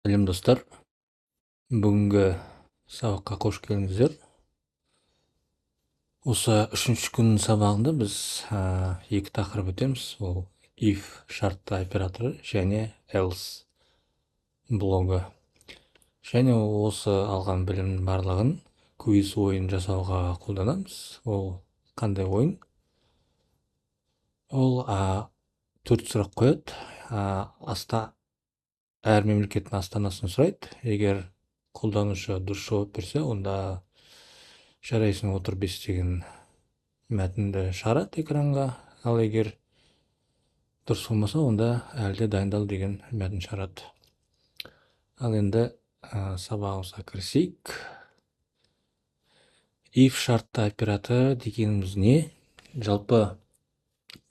Сәлем достар, бүгінгі сабаққа қош келдіңіздер. Осы үшінші күннің сабағында біз екі тақырып өтеміз. Ол if шартты операторы және else блогы. Және осы алған білімнің барлығын квиз ойын жасауға қолданамыз. Ол қандай ойын? Ол 4 сұрақ қояды. Әр мемлекеттің астанасын сұрайды. Егер қолданушы дұрыс жауап берсе, онда жарайсың отыр 5 деген мәтінді шығарады экранға. Ал егер дұрыс болмаса, онда әлде дайындал деген мәтін шығарады. Ал енді сабағымызға кірісейік. If шартты операторы дегеніміз не? Жалпы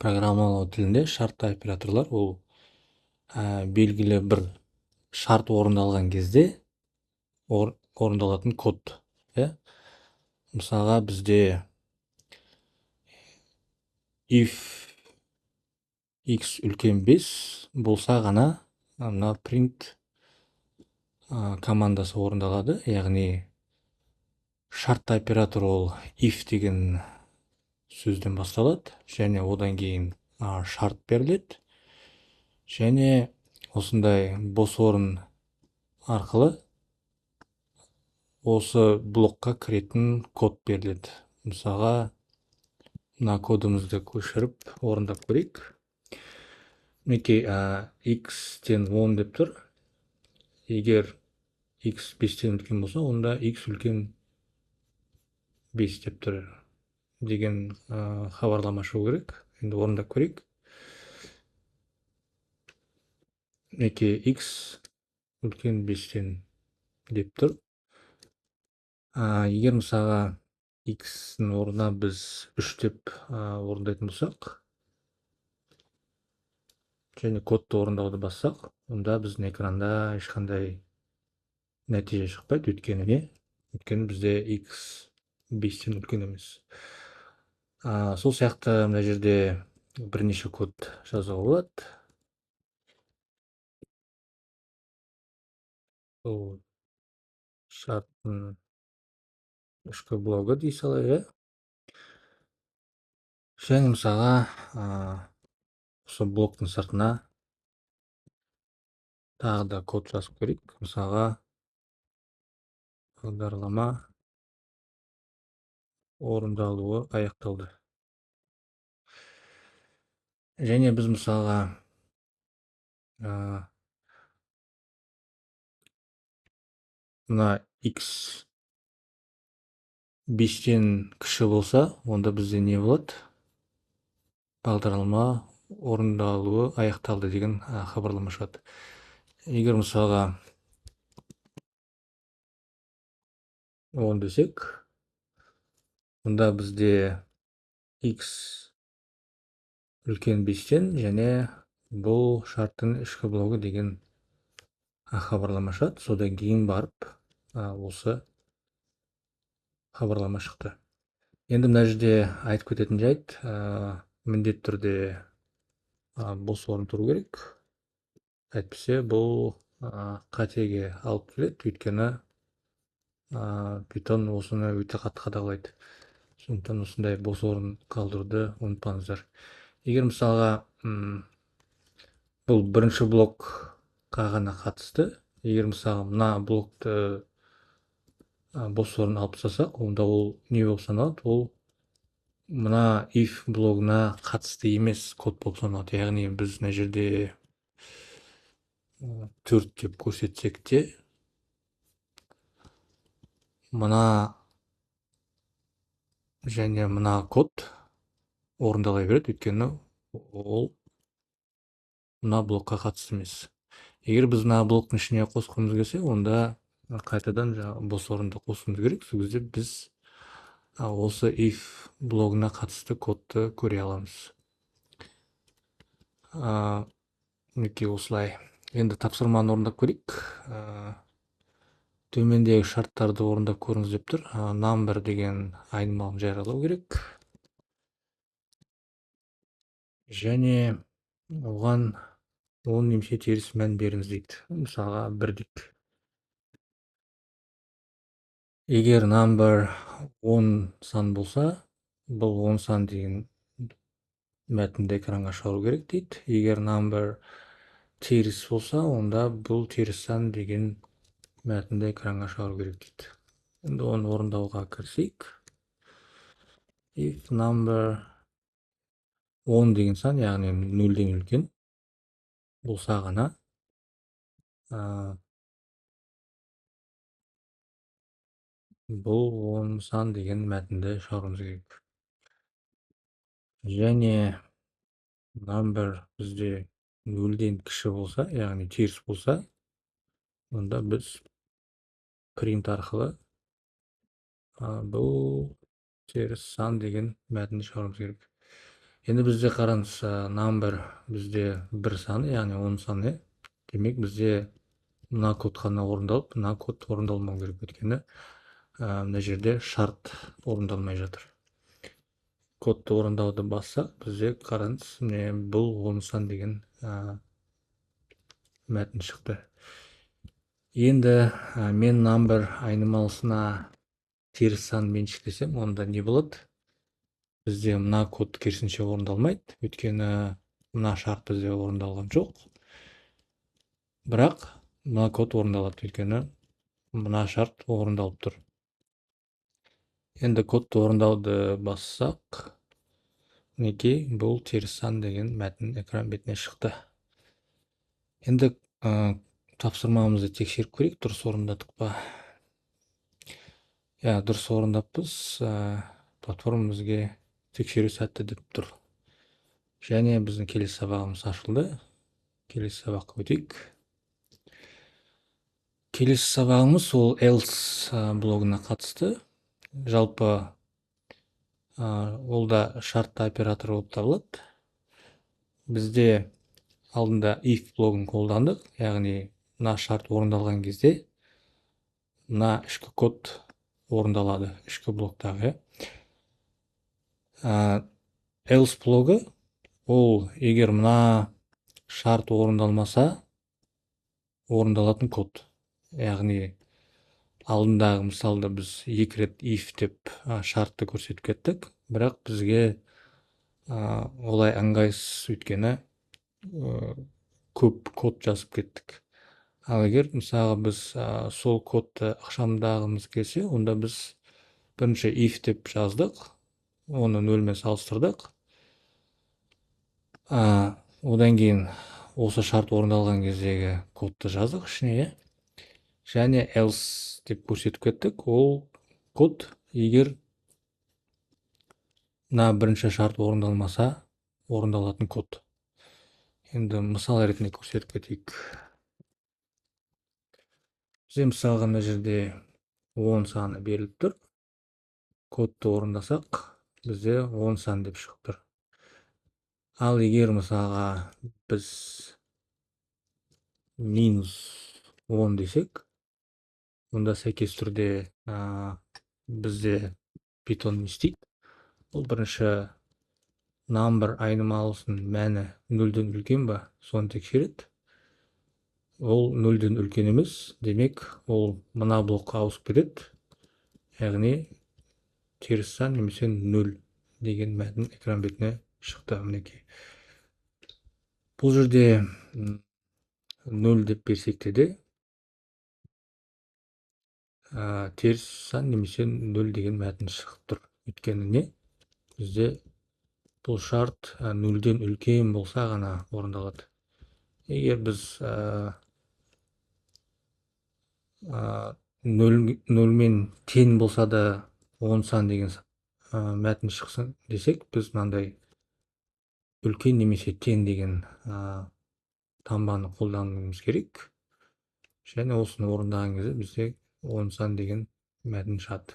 программалау тілінде шартты операторлар ол белгілі бір шарт орындалған кезде орындалатын код. Мысалға бізде if x үлкен 5 болса ғана мына print командасы орындалады. Яғни шартты оператор ол if деген сөзден басталады, және одан кейін шарт беріледі. Және осындай бос орын арқылы осы блокқа кіретін код беріледі. Мысалға, мына кодымызды көшіріп орындап көрейік. Мінекей x-тен 10 деп тұр. Егер x 5-тен үлкен болса, онда x үлкен 5 деп тұр деген хабарлама шығу керек. Енді орындап көрейік. Мінекей x үлкен 5-тен деп тұр. Егер мысалға x-ның орнына біз 3 деп орындайтын болсақ, және кодты орындауды бассақ, онда біздің экранда ешқандай нәтиже шықпайды. Өйткені бізде x 5-тен үлкен емес. Сол сияқты мына жерде бірнеше код жазуға болады. Бұл шарттың ішкі блогы дей салайық. Және мысалға осы блоктың сыртына тағы да код жазып көрейік. Мысалға, бағдарлама орындалуы аяқталды. Және біз мысалға мына x 5-тен кіші болса, онда бізде не болады? Бағдарлама орындалуы аяқталды деген хабарлама шығады. Егер мысалға 10 десек, онда бізде x үлкен 5-тен және бұл шарттың ішкі блогы деген хабарлама шығады. Содан кейін барып осы хабарлама шықты. Енді мына жерде айтып кететін жайт, міндетті түрде бос орын тұру керек. Әйтпесе бұл қатеге алып келеді, өйткені Python осыны өте қатты қадағалайды. Сондықтан осындай бос орын қалдыруды ұмытпаңыздар. Егер мысалға бұл бірінші блокқа ғана қатысты, егер мысалға мына блокты бос орын алып тастасақ, онда ол не болып саналады? Ол мына if блогына қатысты емес код болып саналады. Яғни біз мына жерде 4 деп көрсетсек те, мына және мына код орындала береді, өйткені ол мына блокқа қатысты емес. Егер біз мына блоктың ішіне қосқымыз келсе, онда қайтадан бос орынды қосуымыз керек. Сол кезде біз осы if блогына қатысты кодты көре аламыз. Мінекей осылай. Енді тапсырманы орындап көрейік. Төмендегі шарттарды орындап көріңіз деп тұр. Number деген айнымалын жариялау керек. Және оған оң немесе теріс мән беріңіз дейді. Мысалға 1 дейік. Егер number 10 сан болса, бұл 10 сан деген мәтінді экранға шығару керек дейді. Егер number теріс болса, онда бұл теріс сан деген мәтінді экранға шығару керек дейді. Енді оны орындауға кірісейік. If number 10 деген сан, яғни 0-ден үлкен болса ғана, бұл 10 сан деген мәтінді шығаруымыз керек. Және number бізде 0-ден кіші болса, яғни теріс болса, онда біз print арқылы бұл теріс сан деген мәтінді шығаруымыз керек. Енді бізде қараңыз, number бізде 1 саны, яғни 10 саны. Демек бізде мына код қана орындалып, мына код орындалмау керек, өйткені мына жерде шарт орындалмай жатыр. Кодты орындауды бассақ, бізде қараңыз, міне бұл 10 сан деген мәтін шықты. Енді мен number айнымалысына теріс сан меншіктесем, онда не болады? Бізде мына код керісінше орындалмайды, өйткені мына шарт бізде орындалған жоқ. Бірақ мына код орындалады, өйткені мына шарт орындалып тұр. Енді кодты орындауды бассақ, мінекей бұл теріс сан деген мәтін экран бетіне шықты. Енді тапсырмамызды тексеріп көрейік, дұрыс орындадық па? Дұрыс орындаппыз. Платформа бізге тексеру сәтті деп тұр. Және біздің келесі сабағымыз ашылды. Келесі сабаққа өтейік. Келесі сабағымыз ол else блогына қатысты. Жалпы ол да шартты оператор болып табылады. Бізде алдында if блогын қолдандық, яғни мына шарт орындалған кезде мына ішкі код орындалады, ішкі блоктағы. Else блогы ол егер мына шарт орындалмаса орындалатын код. Яғни алдындағы мысалда біз 2 рет if деп шартты көрсетіп кеттік, бірақ бізге олай ыңғайсыз, өйткені көп код жазып кеттік. Ал егер мысалы біз сол кодты ықшамдағымыз келсе, онда біз бірінші if деп жаздық, оны 0-мен салыстырдық. Одан кейін осы шарт орындалған кездегі кодты жаздық ішіне, және else деп көрсетіп кеттік. Ол код егер мына бірінші шарт орындалмаса орындалатын код. Енді мысал ретінде көрсетіп кетейік. Бізде мысалға мына жерде 10 саны беріліп тұр. Кодты орындасақ, бізде 10 сан деп шығып тұр. Ал егер мысалға біз -10 десек, онда сәйкес түрде бізде Python не істейді? Ол бірінші number айнымалысының мәні 0-ден үлкен ба, соны тексереді. Ол 0-ден үлкен емес, демек ол мына блокқа ауысып кетеді. Яғни теріс сан немесе 0 деген мәтін экран бетіне шықты, мінекей. Бұл жерде 0 деп берсек те теріс сан немесе 0 деген мәтін шығып тұр. Өйткені не? Бізде бұл шарт 0-ден үлкен болса ғана орындалады. Егер біз 0-мен тең болса да 10 сан деген мәтін шықсын десек, біз мынандай үлкен немесе тең деген таңбаны қолдануымыз керек. Және осыны орындаған кезде бізде 10 сан деген мәтін шығады.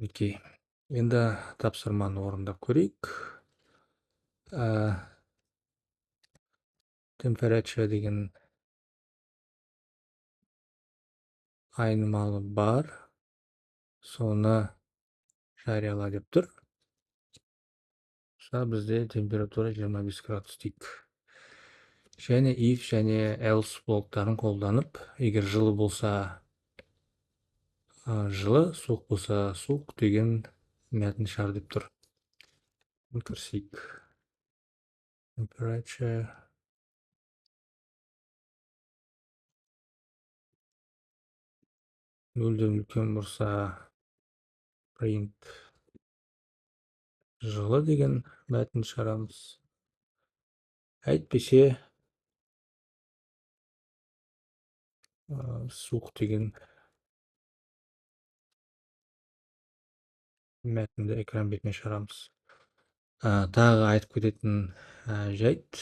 Окей. Енді тапсырманы орындап көрейік. Temperature деген айнымалы бар. Соны жарияла деп тұр. бізде температура 25 градус дейік. Және if және else блоктарын қолданып, егер жылы болса жылы, суық болса суық деген мәтін шығар деп тұр. Кірсейік. Temperature нөлден үлкен болса print жылы деген мәтін шығарамыз. Әйтпесе суық деген мәтінді экран бетіне шығарамыз. Тағы айтып кететін жайт,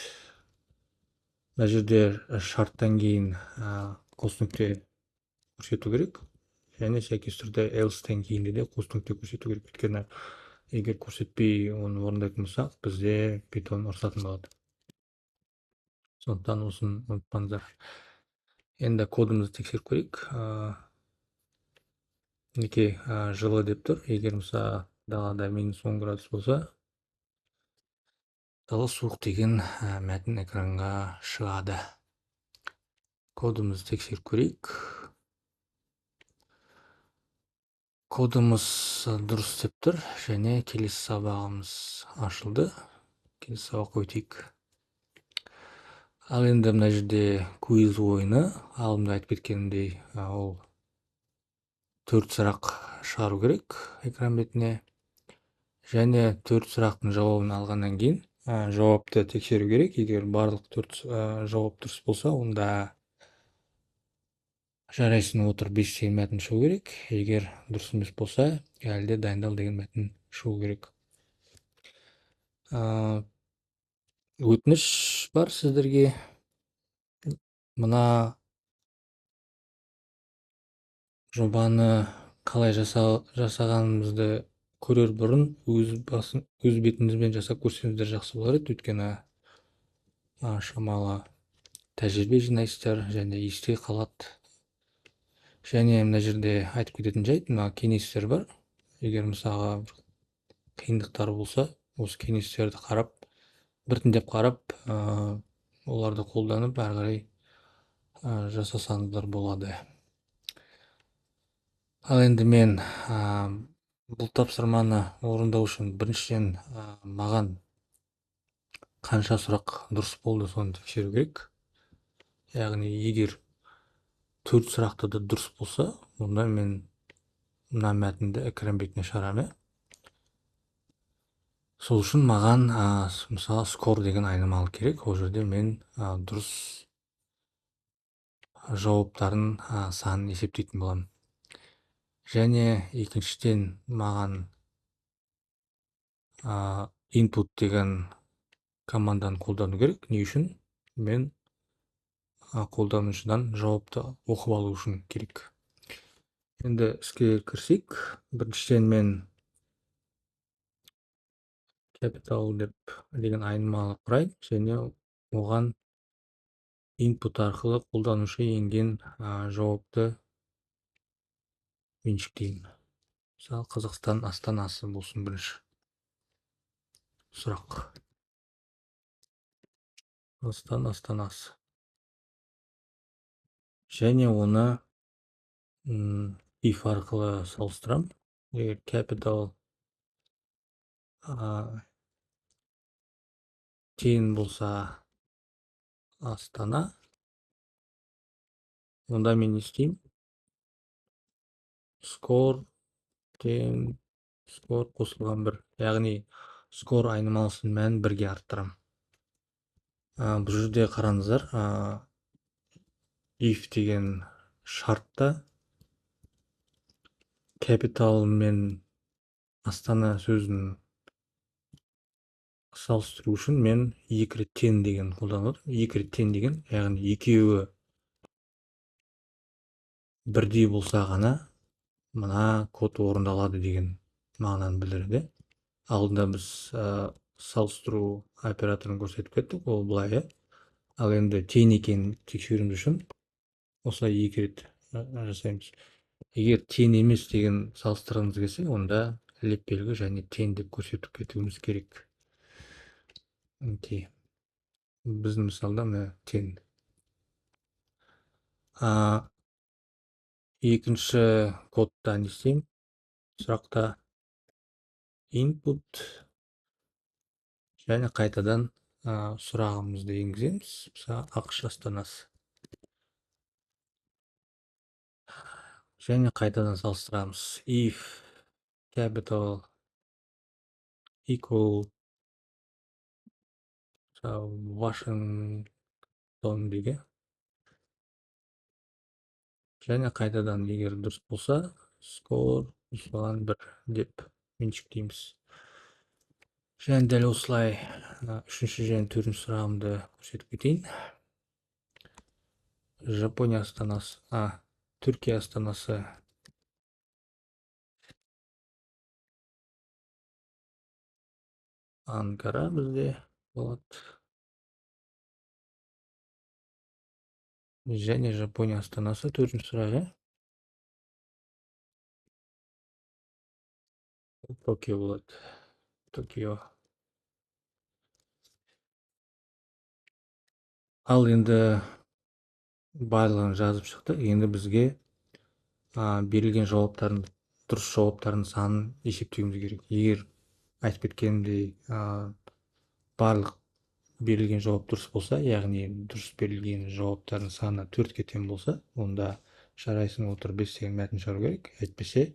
мына жерде шарттан кейін қос нүкте көрсету керек, және сәйкес түрде else-тен кейінде де қос нүкте көрсету керек. Өйткені егер көрсетпей оны орындайтын болсақ, бізде Python ұрысатын болады. Сондықтан осыны ұмытпаңыздар. Енді кодымызды тексеріп көрейік. Мінекей жылы деп тұр. Егер мысалы далада -10 градус болса, жылы суық деген мәтін экранға шығады. Кодымызды тексеріп көрейік. Кодымыз дұрыс деп тұр, және келесі сабағымыз ашылды. Келесі сабаққа өтейік. Ал енді мына жерде квиз ойыны, алдында айтып кеткенімдей, ол 4 сұрақ шығару керек экран бетіне. Және 4 сұрақтың жауабын алғаннан кейін жауапты тексеру керек. Егер барлық 4 жауап дұрыс болса, онда жарайсың отыр 5 деген мәтін шығу керек. Егер дұрыс емес болса, әлде дайындал деген мәтін шығу керек. Өтініш бар сіздерге. Мына жобаны қалай жасағанымызды көрер бұрын өз бетіңізбен жасап көрсеңіздер жақсы болар еді. Өйткені шамалы тәжірибе жинайсыздар және есте қалады. Және мына жерде айтып кететін жайт, мына кеңестер бар. Егер мысалға қиындықтар болса, осы кеңестерді қарап, біртіндеп қарап, оларды қолданып, әрі қарай жасасаңыздар болады. Ал енді мен бұл тапсырманы орындау үшін біріншіден маған қанша сұрақ дұрыс болды, соны тексеру керек. Яғни егер 4 сұрақты да дұрыс болса, онда мен мына мәтінді экран бетіне шығарамын. Сол үшін маған мысалы скор деген айнымалы керек. Ол жерде мен дұрыс жауаптарын санын есептейтін боламын. Және екіншіден маған input деген команданы қолдану керек. Не үшін? Мен қолданушыдан жауапты оқып алу үшін керек. Енді іске кірсек, біріншіден мен capital деген айнымалы құрайын, және оған input арқылы қолданушы енген жауапты меншіктеймін. Мысалы, Қазақстан астанасы болсын бірінші сұрақ. Қазақстан астанасы. Және оны if арқылы салыстырам. Егер capital 10 болса Астана, онда мен не істеймін? Скор 10, скор қосылған 1. Яғни скор айнымалысын мәнін 1-ге арттырам. Бұл жерде қараңыздар, if деген шартта capital мен Астана сөзін салыстыру үшін мен 2 рет 10 деген қолданып отырмын. 2 рет 10 деген, яғни екеуі бірдей болса ғана мына код орындалады деген мағынаны білдіреді. Алдында біз салыстыру операторын көрсетіп кеттік, ол былай. Ал енді тең екенін тексеруіміз үшін осылай 2 рет жасаймыз. Егер тең емес деген салыстырғымыз келсе, онда леп белгі және тең деп көрсетіп кетуіміз керек. Окей. Біздің мысалда міне тең. Екінші кодта не істеймін? Сұрақта input және қайтадан сұрағымызды енгіземіз. Мысалы, ақш астанасы. Және қайтадан салыстырамыз. If capital equal Washington деге. Және қайтадан егер дұрыс болса, score соған 1 деп меншіктейміз. Және дәл осылай үшінші және төртінші сұрағымды көрсетіп кетейін. Жапония астанасы, Түркия астанасы Анкара бізде болады. Және Жапония астанасы төртінші сұрағы Токио болады. Токио. Ал енді барлығын жазып шықты. Енді бізге берілген жауаптардың дұрыс жауаптардың санын есептеуіміз керек. Егер айтып кеткенімдей барлық берілген жауап дұрыс болса, яғни дұрыс берілген жауаптардың саны 4-ке тең болса, онда жарайсың отыр 5 деген мәтін шығару керек. Әйтпесе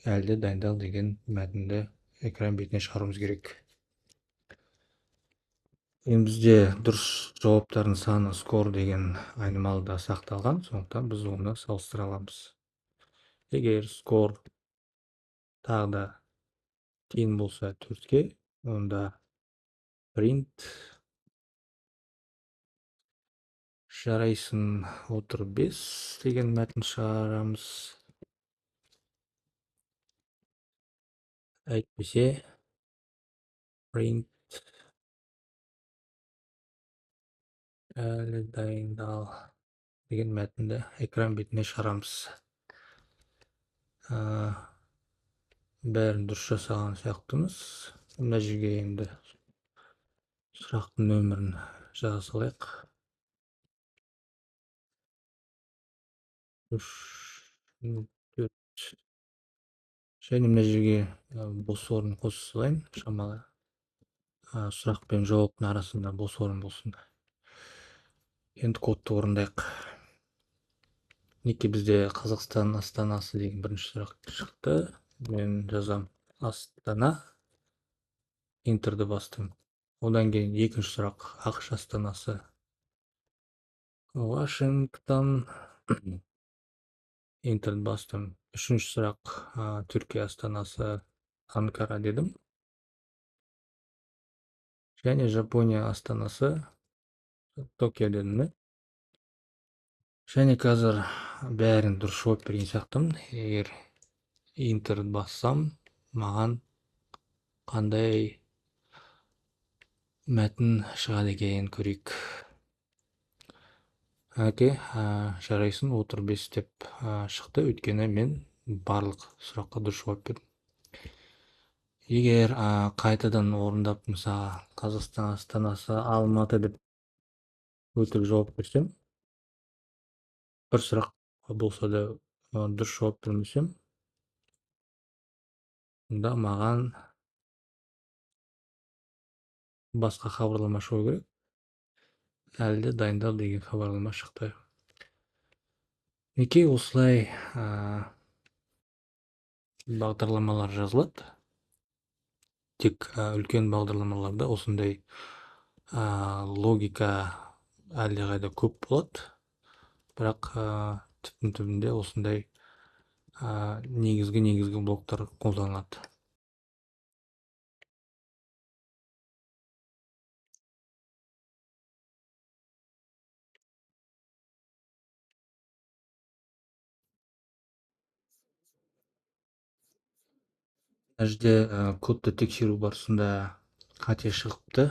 әлде дайындал деген мәтінді экран бетіне шығаруымыз керек. Енді бізде дұрыс жауаптардың саны скор деген айнымалыда сақталған, сондықтан біз оны салыстыра аламыз. Егер скор тағы да тең болса 4-ке, онда print жарайсың отыр 5 деген мәтін шығарамыз. Әйтпесе print әлі дайындал деген мәтінді экран бетіне шығарамыз. Бәрін дұрыс жасаған сияқтымыз. Мына жерге енді сұрақтың нөмірін жаза салайық. 3, 4. Және мына жерге бос орын қоса салайын, шамалы. Сұрақ пен жауаптың арасында бос орын болсын. Енді кодты орындайық. Неке бізде Қазақстан астанасы деген бірінші сұрақ шықты. Мен жазам Астана. Интерді бастым. Одан кейін екінші сұрақ ақш астанасы Вашингтон. Интерді бастым. Үшінші сұрақ Түркия астанасы Анкара дедім. Және Жапония астанасы Токио дедім. Және қазір бәрін дұрыс жауап берген сияқтымын. Егер интерді бассам, маған қандай мәтін шығады екен көрейік. Жарайсың отыр 5 деп шықты, өйткені мен барлық сұраққа дұрыс жауап бердім. Егер қайтадан орындап, мысалы, Қазақстан астанасы Алматы деп өтірік жауап берсем, бір сұрақ болса да дұрыс жауап бермесем, онда маған басқа хабарлама шығу керек. Әлде дайындал деген хабарлама шықты. Неке осылай бағдарламалар жазылады. Тек үлкен бағдарламаларда осындай логика әлдеқайда көп болады. Бірақ түбінде осындай негізгі блоктар қолданылады. Мына жерде кодты тексеру барысында қате шығыпты.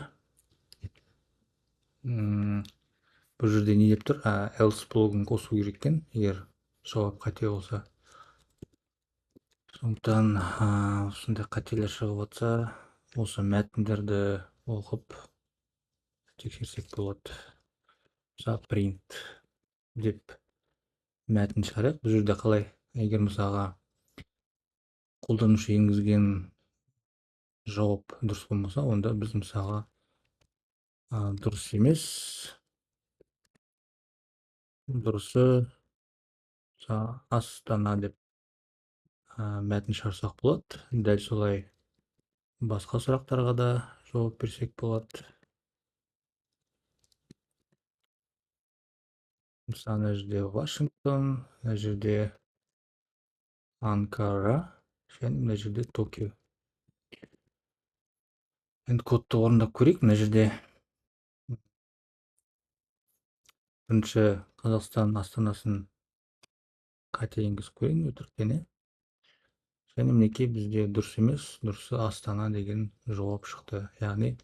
Бұл жерде не деп тұр? Else блогын қосу керек екен, егер жауап қате болса. Сондықтан осындай қателер шығып жатса, осы мәтіндерді оқып тексерсек болады. Мысалы print деп мәтін шығарайық. Бұл жерде қалай? Егер мысалға қолданушы енгізген жауап дұрыс болмаса, онда біз мысалға дұрыс емес, дұрысы астана деп мәтін шығарсақ болады. Дәл солай басқа сұрақтарға да жауап берсек болады. Мысалы, мына жерде Вашингтон, мына жерде Анкара, және мына жерде Токио. Енді кодты орындап көрейік. Мына жерде бірінші Қазақстан астанасын қате енгізіп көрейін, өтіріктене. Және мінекей бізде дұрыс емес, дұрысы Астана деген жауап шықты. Яғни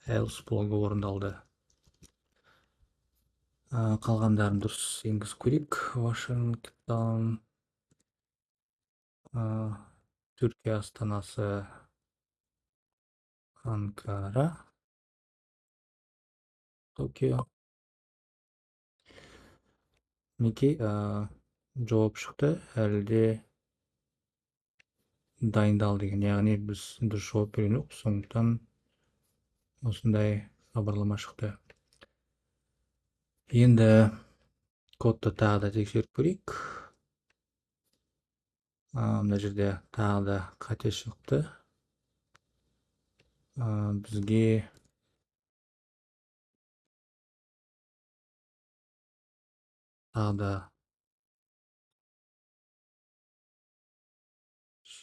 else блогы орындалды. Қалғандарын дұрыс енгізіп көрейік. Вашингтон, Түркия астанасы Анкара, Токио. Мінекей жауап шықты. Әлі де дайындал деген, яғни біз дұрыс жауап берген жоқ, сондықтан осындай хабарлама шықты. Енді кодты тағы да тексеріп көрейік. Мына жерде тағы да қате шықты. Бізге тағы да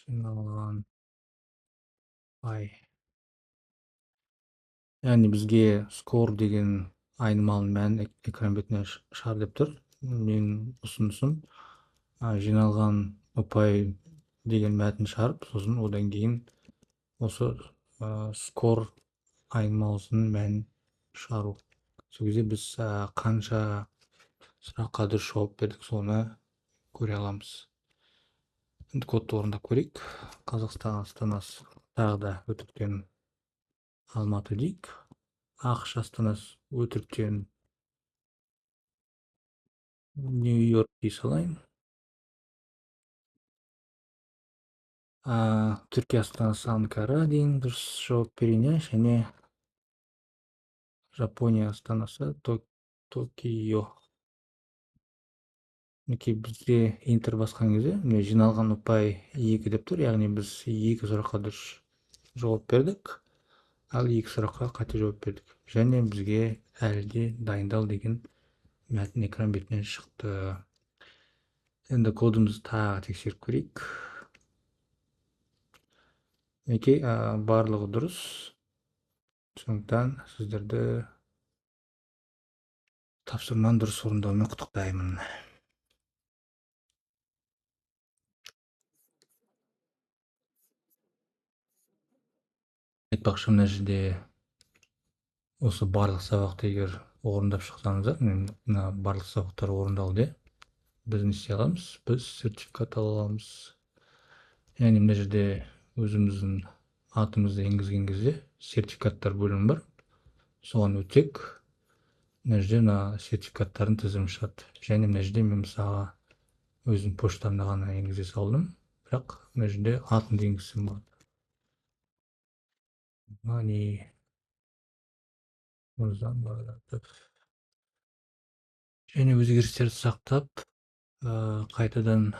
жиналған яғни бізге скор деген айнымалының мәнін экран бетіне шығар деп тұр. Менің ұсынысым жиналған ұпай деген мәтін шығарып, сосын одан кейін осы скор айнымалысының мәнін шығару. Сол кезде біз қанша сұраққа дұрыс жауап бердік, соны көре аламыз. Енді кодты орындап көрейік. Қазақстан астанасы тағы да өтіріктен Алматы дейік. ақш астанасы өтіріктен Нью-Йорк дей салайын. Түркия астанасы Анкара дейін дұрыс жауап берейін, және Жапония астанасы Токио. Мінекей бізде интер басқан кезде жиналған ұпай 2 деп тұр, яғни біз 2 сұраққа дұрыс жауап бердік, ал 2 сұраққа қате жауап бердік. Және бізге әлі де дайындал деген мәтін экран бетінен шықты. Енді кодымызды тағы тексеріп көрейік. Мінекей барлығы дұрыс. Сондықтан сіздерді тапсырманы дұрыс орындаумен құттықтаймын. Айтпақшы, мына жерде осы барлық сабақты егер орындап шықсаңыздар, мына барлық сабақтар орындалды, біз не істей аламыз? Біз сертификат ала аламыз. Яғни мына жерде өзіміздің атымызды енгізген кезде сертификаттар бөлімі бар. Соған өтсек, мына жерде сертификаттардың тізімі шығады. Және мына жерде мен мысалға өзім поштамды ғана енгізе салдым, бірақ мына жерде атымды енгізсем болады. Және өзгерістерді сақтап, қайтадан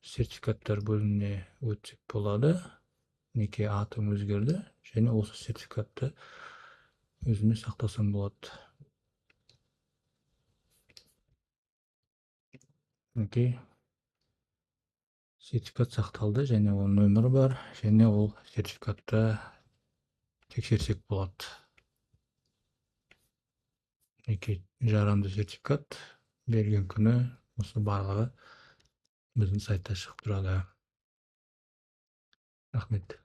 сертификаттар бөліміне өтсек болады. Мінекей атым өзгерді, және осы сертификатты өзіме сақтасам болады. Мінекей сертификат сақталды, және ол нөмірі бар, және ол сертификатты тексерсек болады. Мінекей жарамды сертификат берген күні осы барлығы біздің сайтта шығып тұрады. Рахмет.